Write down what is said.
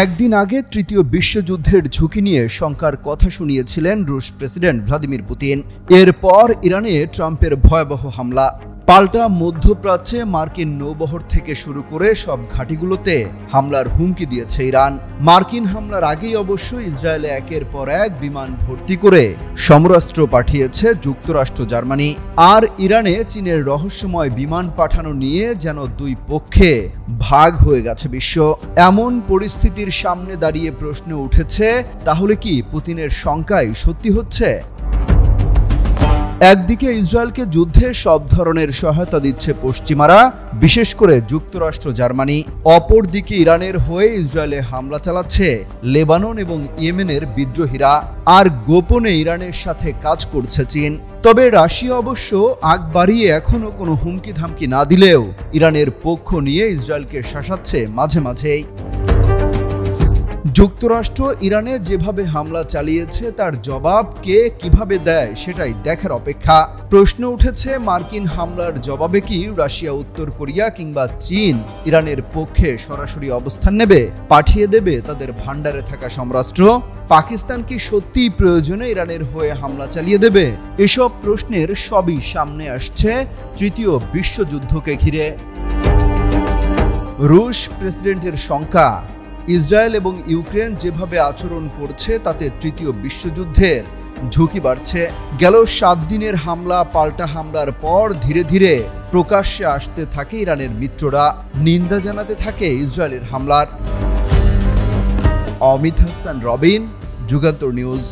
একদিন আগে তৃতীয় বিশ্বযুদ্ধের ঝুঁকি নিয়ে শঙ্কার কথা শুনিয়েছিলেন রুশ প্রেসিডেন্ট ভ্লাদিমির পুতিন। এরপর ইরানে ট্রাম্পের ভয়াবহ হামলা। পাল্টা মধ্যপ্রাচ্যে মার্কিন নৌবহর থেকে শুরু করে সব ঘাঁটিগুলোতে হামলার হুমকি দিয়েছে ইরান। মার্কিন হামলার আগেই অবশ্য ইসরায়েলে একের পর এক বিমান ভর্তি করে সমরাস্ত্র পাঠিয়েছে যুক্তরাষ্ট্র, জার্মানি। আর ইরানে চীনের রহস্যময় বিমান পাঠানো নিয়ে যেন দুই পক্ষে ভাগ হয়ে গেছে বিশ্ব। এমন পরিস্থিতির সামনে দাঁড়িয়ে প্রশ্ন উঠেছে, তাহলে কি পুতিনের শঙ্কাই সত্যি হচ্ছে? একদিকে ইসরায়েলকে যুদ্ধে সব ধরনের সহায়তা দিচ্ছে পশ্চিমারা, বিশেষ করে যুক্তরাষ্ট্র, জার্মানি। অপরদিকে ইরানের হয়ে ইসরায়েলে হামলা চালাচ্ছে লেবানন এবং ইয়েমেনের বিদ্রোহীরা। আর গোপনে ইরানের সাথে কাজ করছে চীন। তবে রাশিয়া অবশ্য আগ বাড়িয়ে এখনো কোনো হুমকি ধামকি না দিলেও ইরানের পক্ষ নিয়ে ইসরায়েলকে শাসাচ্ছে মাঝে মাঝেই। যুক্তরাষ্ট্র ইরানে যেভাবে হামলা চালিয়েছে তার জবাব কে কিভাবে দেয় সেটাই দেখার অপেক্ষা। প্রশ্ন উঠেছে, মার্কিন হামলার জবাবে কি রাশিয়া, উত্তর কোরিয়া কিংবা চীন ইরানের পক্ষে সরাসরি অবস্থান নেবে, পাঠিয়ে দেবে তাদের ভান্ডারে থাকা সমরাস্ত্র? পাকিস্তান কি সত্যিই প্রয়োজনে ইরানের হয়ে হামলা চালিয়ে দেবে? এসব প্রশ্নের সবই সামনে আসছে তৃতীয় বিশ্বযুদ্ধকে ঘিরে। রুশ প্রেসিডেন্টের শঙ্কা, ইসরায়েল এবং ইউক্রেন যেভাবে আচরণ করছে তাতে তৃতীয় বিশ্বযুদ্ধের ঝুঁকি বাড়ছে। গেল 7 দিনের হামলা পাল্টা হামলার পর ধীরে ধীরে প্রকাশ্যে আসতে থাকে ইরানের মিত্ররা, নিন্দা জানাতে থাকে ইসরায়েলের হামলার। অমিত হাসান, রবিন, যুগান্তর নিউজ।